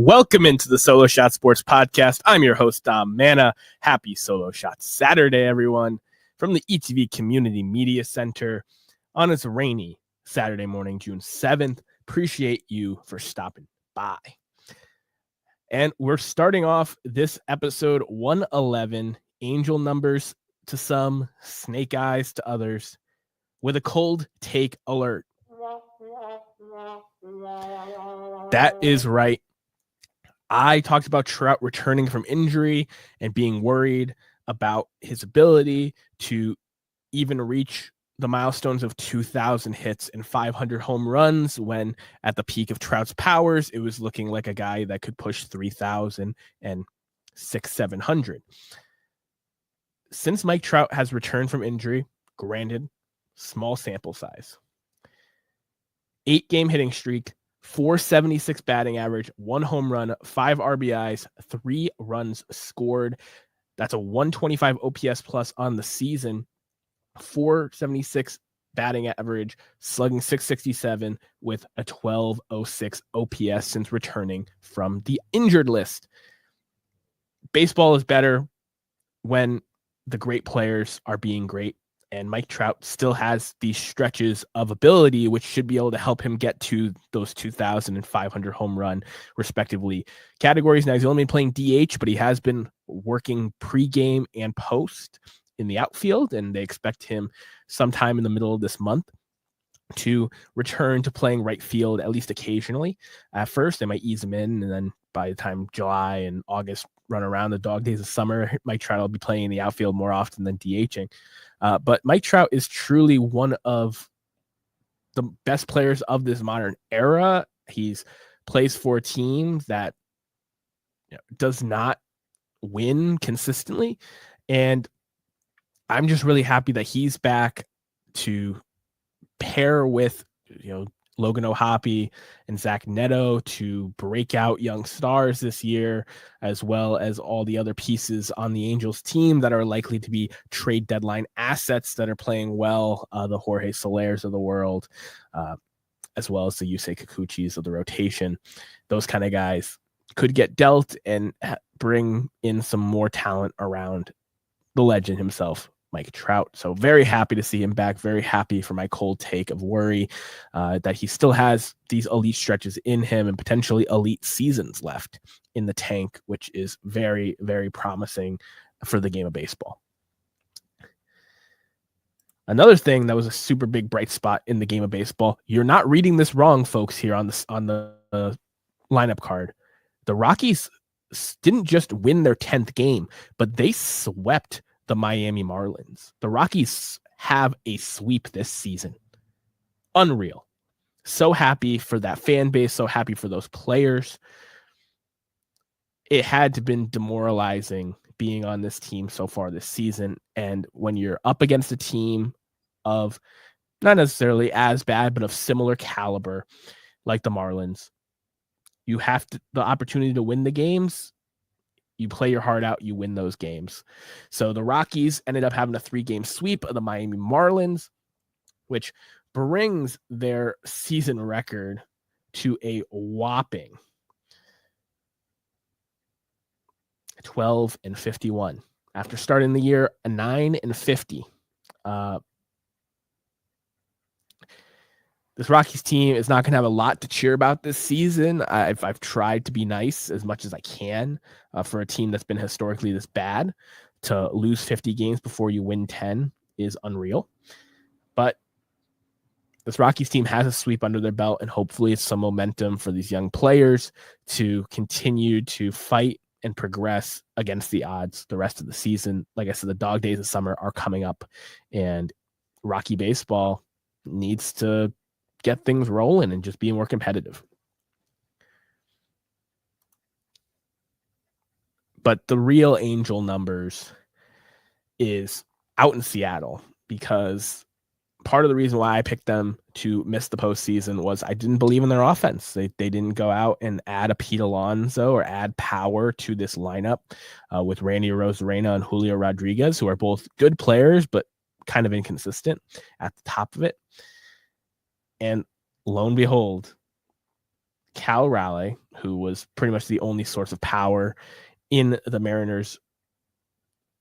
Welcome into the Solo Shot Sports Podcast. I'm your host, Dom Manna. Happy Solo Shot Saturday, everyone, from the ETV Community Media Center on this rainy Saturday morning, June 7th. Appreciate you for stopping by. And we're starting off this episode 111, angel numbers to some, snake eyes to others, with a cold take alert. That is right. I talked about Trout returning from injury and being worried about his ability to even reach the milestones of 2,000 hits and 500 home runs when at the peak of Trout's powers, it was looking like a guy that could push 3,000 and 700. Since Mike Trout has returned from injury, granted, small sample size, 8-game hitting streak, 476 batting average, 1 home run, 5 RBIs, 3 runs scored. That's a 125 OPS plus on the season, 476 batting average, slugging 667 with a 1206 OPS since returning from the injured list. Baseball is better when the great players are being great. And Mike Trout still has these stretches of ability, which should be able to help him get to those 2,000 and 500 home run, respectively, categories. Now, he's only been playing DH, but he has been working pregame and post in the outfield, and they expect him sometime in the middle of this month to return to playing right field, at least occasionally. At first, they might ease him in, and then by the time July and August run around, the dog days of summer, Mike Trout will be playing in the outfield more often than DHing. But Mike Trout is truly one of the best players of this modern era. He's plays for a team that does not win consistently. And I'm just really happy that he's back to pair with, Logan O'Hoppe and Zach Neto to break out young stars this year, as well as all the other pieces on the Angels team that are likely to be trade deadline assets that are playing well, the Jorge Solers of the world, as well as the Yusei Kikuchis of the rotation. Those kind of guys could get dealt and bring in some more talent around the legend himself, Mike Trout. So very happy to see him back. Very happy for my cold take of worry that he still has these elite stretches in him and potentially elite seasons left in the tank, which is very, very promising for the game of baseball. Another thing that was a super big bright spot in the game of baseball. You're not reading this wrong, folks, here on the lineup card. The Rockies didn't just win their 10th game, but they swept the Miami Marlins. The Rockies have a sweep this season. Unreal. So happy for that fan base. So happy for those players. It had to have been demoralizing being on this team so far this season. And when you're up against a team of not necessarily as bad, but of similar caliber, like the Marlins, you have the opportunity to win the games. You play your heart out, you win those games. So the Rockies ended up having a 3-game sweep of the Miami Marlins, which brings their season record to a whopping 12-51. After starting the year 9-50. This Rockies team is not going to have a lot to cheer about this season. I've tried to be nice as much as I can for a team that's been historically this bad. To lose 50 games before you win 10 is unreal. But this Rockies team has a sweep under their belt, and hopefully it's some momentum for these young players to continue to fight and progress against the odds the rest of the season. Like I said, the dog days of summer are coming up, and Rocky baseball needs to get things rolling and just be more competitive. But the real angel numbers is out in Seattle, because part of the reason why I picked them to miss the postseason was I didn't believe in their offense. They didn't go out and add a Pete Alonso or add power to this lineup with Randy Arozarena and Julio Rodriguez, who are both good players, but kind of inconsistent at the top of it. And lo and behold, Cal Raleigh, who was pretty much the only source of power in the Mariners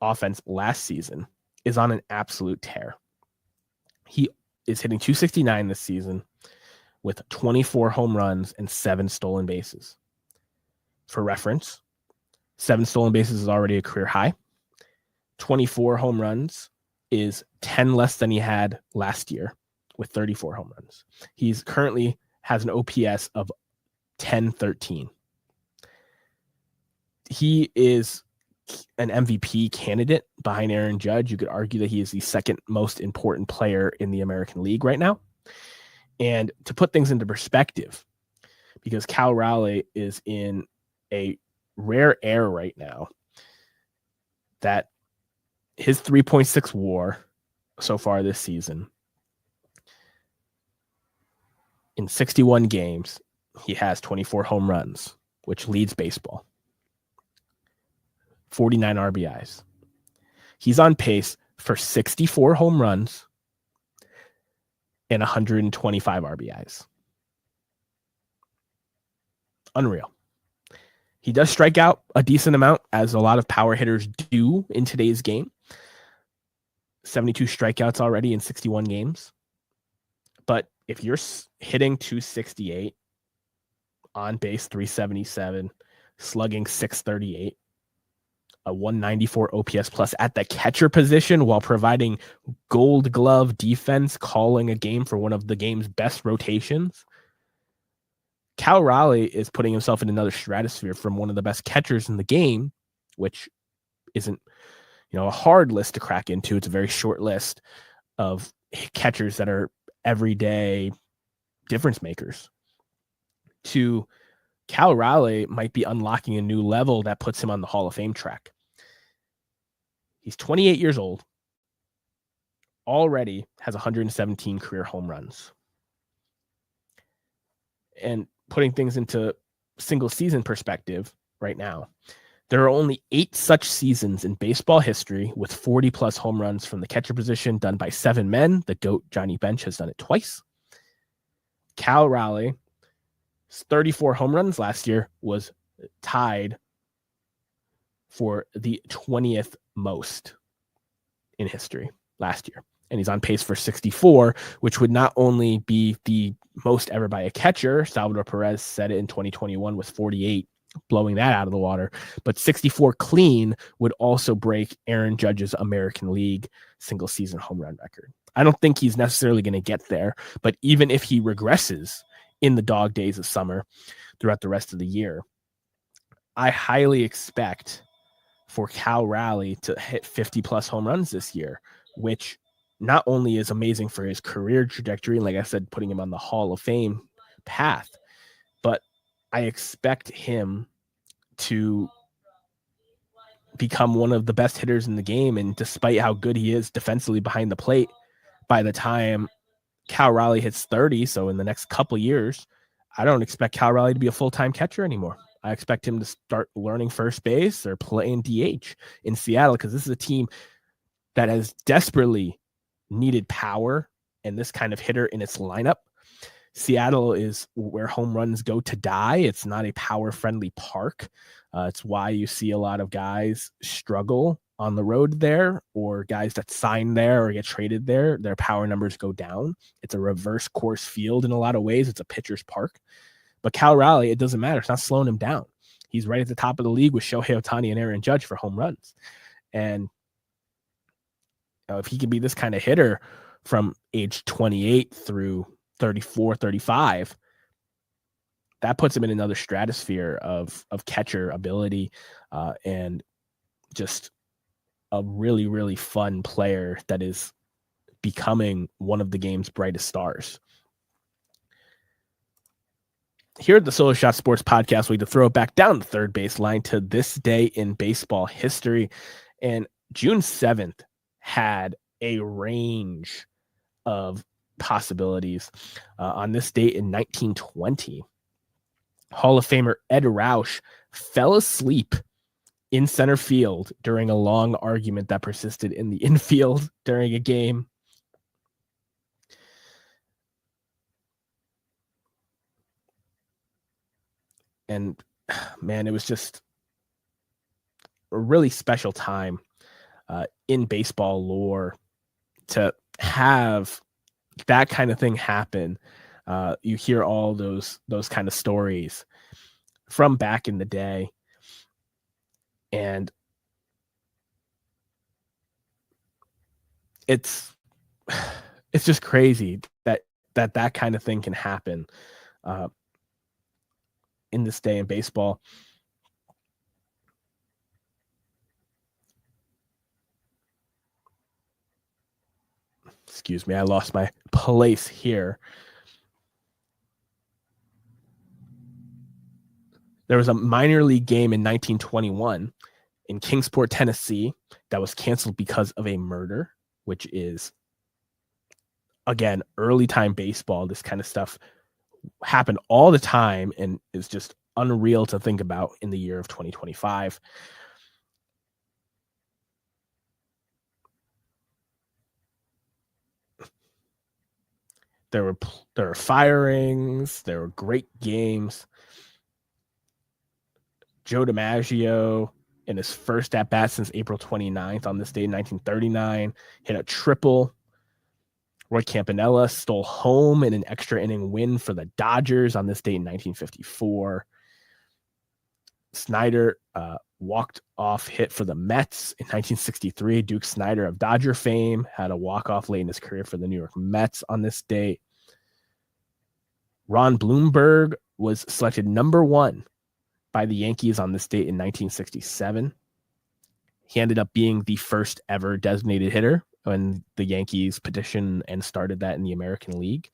offense last season, is on an absolute tear. He is hitting .269 this season with 24 home runs and 7 stolen bases. For reference, 7 stolen bases is already a career high. 24 home runs is 10 less than he had last year with 34 home runs. He's currently has an OPS of 1013. He is an MVP candidate behind Aaron Judge. You could argue that he is the second most important player in the American League right now. And to put things into perspective, because Cal Raleigh is in a rare air right now, that his 3.6 WAR so far this season, in 61 games, he has 24 home runs, which leads baseball. 49 RBIs. He's on pace for 64 home runs and 125 RBIs. Unreal. He does strike out a decent amount, as a lot of power hitters do in today's game. 72 strikeouts already in 61 games. But if you're hitting 268, on base 377, slugging 638, a 194 OPS plus at the catcher position while providing gold glove defense, calling a game for one of the game's best rotations, Cal Raleigh is putting himself in another stratosphere from one of the best catchers in the game, which isn't, a hard list to crack into. It's a very short list of catchers that are everyday difference makers. To Cal Raleigh might be unlocking a new level that puts him on the Hall of Fame track. He's 28 years old, already has 117 career home runs. And putting things into single season perspective right now, there are only 8 such seasons in baseball history with 40 plus home runs from the catcher position done by 7 men. The GOAT Johnny Bench has done it twice. Cal Raleigh's 34 home runs last year was tied for the 20th most in history last year. And he's on pace for 64, which would not only be the most ever by a catcher. Salvador Perez said it in 2021 with 48, blowing that out of the water. But 64 clean would also break Aaron Judge's American League single season home run record. I don't think he's necessarily going to get there, but even if he regresses in the dog days of summer throughout the rest of the year, I highly expect for Cal Raleigh to hit 50 plus home runs this year, which not only is amazing for his career trajectory, and like I said, putting him on the Hall of Fame path, but I expect him to become one of the best hitters in the game. And despite how good he is defensively behind the plate, by the time Cal Raleigh hits 30, so in the next couple years, I don't expect Cal Raleigh to be a full-time catcher anymore. I expect him to start learning first base or playing DH in Seattle, because this is a team that has desperately needed power and this kind of hitter in its lineup. Seattle is where home runs go to die. It's not a power-friendly park. It's why you see a lot of guys struggle on the road there, or guys that sign there or get traded there, their power numbers go down. It's a reverse course field in a lot of ways. It's a pitcher's park. But Cal Raleigh, it doesn't matter. It's not slowing him down. He's right at the top of the league with Shohei Ohtani and Aaron Judge for home runs. And if he can be this kind of hitter from age 28 through 34, 35, that puts him in another stratosphere of catcher ability, and just a really, really fun player that is becoming one of the game's brightest stars. Here at the Solo Shot Sports Podcast, we need to throw it back down the third baseline to this day in baseball history. And June 7th had a range of possibilities. On this date in 1920, Hall of Famer Ed Roush fell asleep in center field during a long argument that persisted in the infield during a game. And man, it was just a really special time in baseball lore to have that kind of thing happen. You hear all those kind of stories from back in the day, and it's just crazy that kind of thing can happen uh, in this day in baseball. Excuse me, I lost my place here. There was a minor league game in 1921 in Kingsport, Tennessee, that was canceled because of a murder, which is, again, early time baseball. This kind of stuff happened all the time and is just unreal to think about in the year of 2025. There were firings, there were great games. Joe DiMaggio, in his first at bat since April 29th on this day in 1939, hit a triple. Roy Campanella stole home in an extra inning win for the Dodgers on this date in 1954. Snyder walked off hit for the Mets in 1963. Duke Snyder of Dodger fame had a walk-off late in his career for the New York Mets on this date. Ron Blomberg was selected number 1 by the Yankees on this date in 1967. He ended up being the first ever designated hitter when the Yankees petitioned and started that in the American League.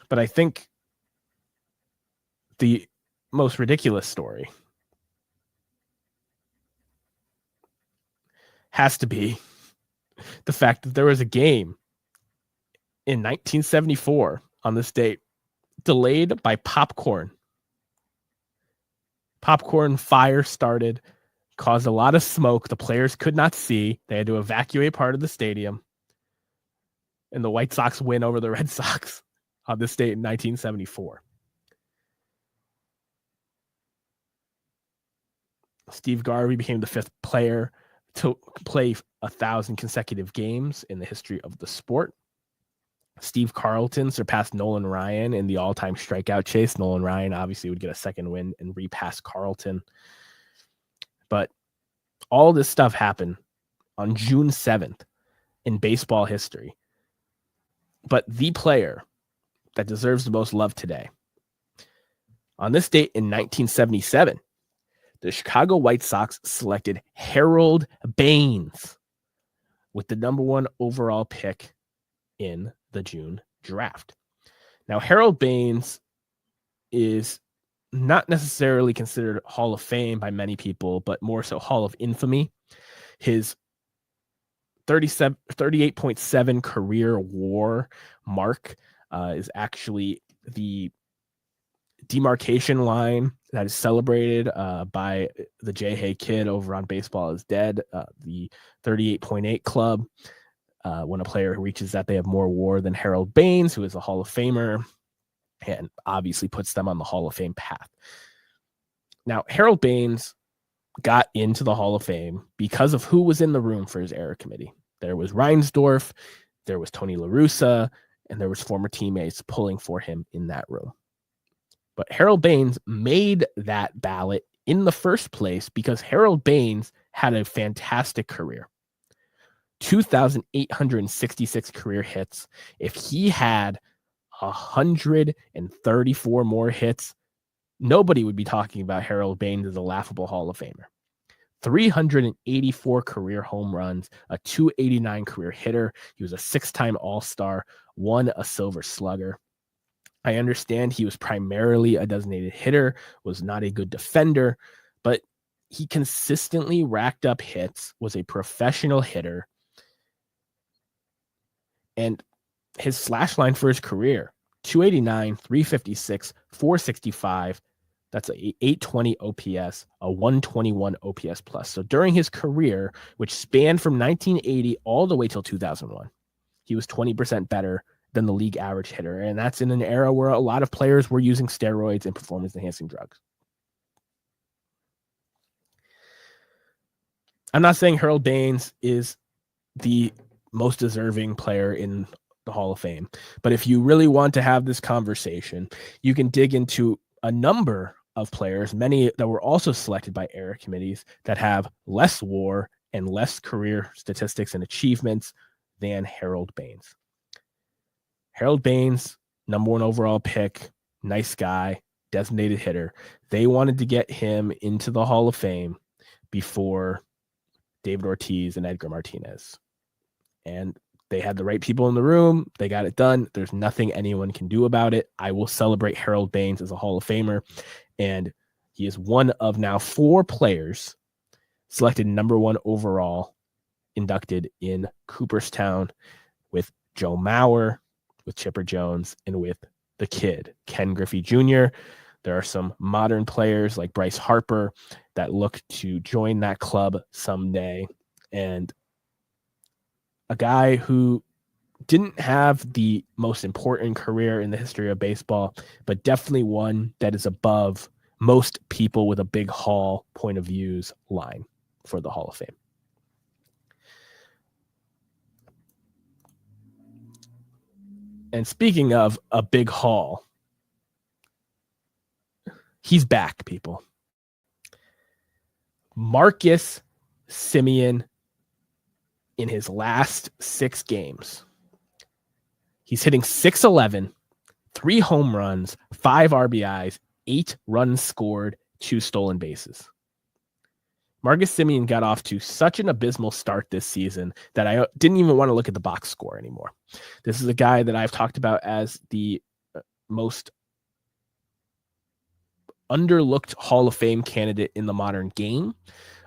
But I think the most ridiculous story has to be the fact that there was a game in 1974 on this date delayed by popcorn. Popcorn fire started, caused a lot of smoke. The players could not see. They had to evacuate part of the stadium. And the White Sox win over the Red Sox on this date in 1974. Steve Garvey became the 5th player to play 1,000 consecutive games in the history of the sport. Steve Carlton surpassed Nolan Ryan in the all-time strikeout chase. Nolan Ryan obviously would get a second win and repass Carlton. But all this stuff happened on June 7th in baseball history. But the player that deserves the most love today, on this date in 1977, the Chicago White Sox selected Harold Baines with the number 1 overall pick in the June draft. Now, Harold Baines is not necessarily considered Hall of Fame by many people, but more so Hall of Infamy. His 38.7 career WAR mark is actually the demarcation line that is celebrated by the J. Hay Kid over on Baseball is Dead, the 38.8 club. When a player reaches that, they have more WAR than Harold Baines, who is a Hall of Famer, and obviously puts them on the Hall of Fame path. Now, Harold Baines got into the Hall of Fame because of who was in the room for his error committee. There was Reinsdorf, there was Tony La Russa, and there was former teammates pulling for him in that room. But Harold Baines made that ballot in the first place because Harold Baines had a fantastic career. 2,866 career hits. If he had 134 more hits, nobody would be talking about Harold Baines as a laughable Hall of Famer. 384 career home runs, a 289 career hitter. He was a 6-time All-Star, won a Silver Slugger. I understand he was primarily a designated hitter, was not a good defender, but he consistently racked up hits, was a professional hitter, and his slash line for his career, 289, 356, 465. That's a 820 OPS, a 121 OPS plus. So during his career, which spanned from 1980 all the way till 2001, he was 20% better than the league average hitter. And that's in an era where a lot of players were using steroids and performance-enhancing drugs. I'm not saying Harold Baines is the most deserving player in the Hall of Fame, but if you really want to have this conversation, you can dig into a number of players, many that were also selected by era committees, that have less WAR and less career statistics and achievements than Harold Baines. Harold Baines, number 1 overall pick, nice guy, designated hitter. They wanted to get him into the Hall of Fame before David Ortiz and Edgar Martinez. And they had the right people in the room. They got it done. There's nothing anyone can do about it. I will celebrate Harold Baines as a Hall of Famer. And he is one of now 4 players selected number 1 overall, inducted in Cooperstown, with Joe Mauer, with Chipper Jones, and with the kid, Ken Griffey Jr. There are some modern players like Bryce Harper that look to join that club someday. And a guy who didn't have the most important career in the history of baseball, but definitely one that is above most people with a big Hall point of views line for the Hall of Fame. And speaking of a big Hall, he's back, people. Marcus Semien, in his last 6 games, he's hitting .611, 3 home runs, 5 RBIs, 8 runs scored, 2 stolen bases. Marcus Semien got off to such an abysmal start this season that I didn't even want to look at the box score anymore. This is a guy that I've talked about as the most underlooked Hall of Fame candidate in the modern game.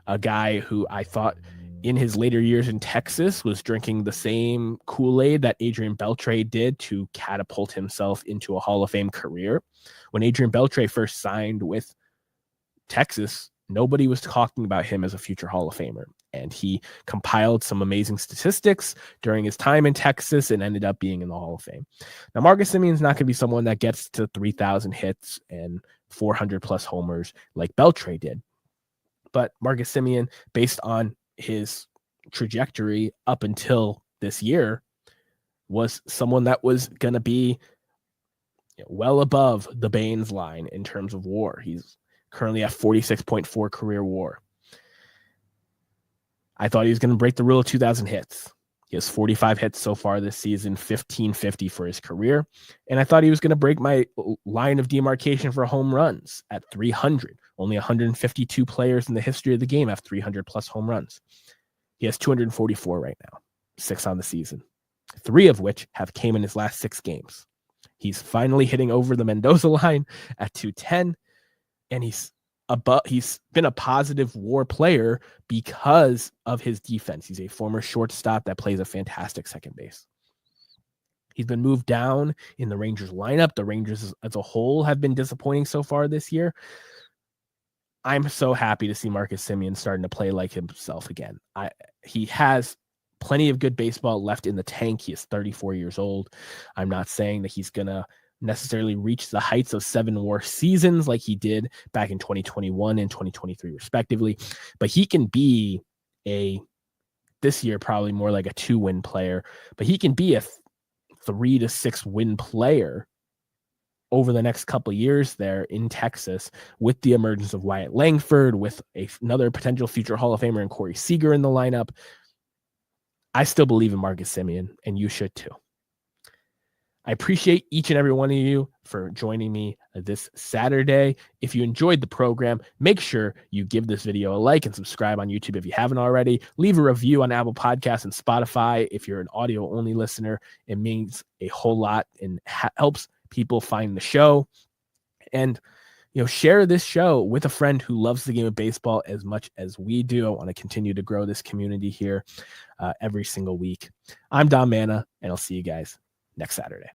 A guy who I thought in his later years in Texas was drinking the same Kool-Aid that Adrian Beltre did to catapult himself into a Hall of Fame career. When Adrian Beltre first signed with Texas, nobody was talking about him as a future Hall of Famer. And he compiled some amazing statistics during his time in Texas and ended up being in the Hall of Fame. Now, Marcus Semien's not going to be someone that gets to 3,000 hits and 400 plus homers like Beltre did. But Marcus Semien, based on his trajectory up until this year, was someone that was going to be well above the Baines line in terms of WAR. He's currently at 46.4 career WAR. I thought he was going to break the rule of 2,000 hits. He has 45 hits so far this season, 1,550 for his career. And I thought he was going to break my line of demarcation for home runs at 300. Only 152 players in the history of the game have 300 plus home runs. He has 244 right now, 6 on the season, 3 of which have came in his last 6 games. He's finally hitting over the Mendoza line at 210, and he's been a positive WAR player because of his defense. He's a former shortstop that plays a fantastic second base. He's been moved down in the Rangers lineup. The Rangers as a whole have been disappointing so far this year. I'm so happy to see Marcus Semien starting to play like himself again. He has plenty of good baseball left in the tank. He is 34 years old. I'm not saying that he's going to necessarily reach the heights of 7 WAR seasons like he did back in 2021 and 2023 respectively, but he can be this year probably more like a 2-win player, but he can be a 3 to 6 win player over the next couple of years there in Texas with the emergence of Wyatt Langford, with another potential future Hall of Famer and Corey Seager in the lineup. I still believe in Marcus Semien, and you should too. I appreciate each and every one of you for joining me this Saturday. If you enjoyed the program, make sure you give this video a like and subscribe on YouTube if you haven't already. Leave a review on Apple Podcasts and Spotify. If you're an audio-only listener, it means a whole lot and helps people find the show. And share this show with a friend who loves the game of baseball as much as we do. I want to continue to grow this community here every single week. I'm Dom Manna, and I'll see you guys next Saturday.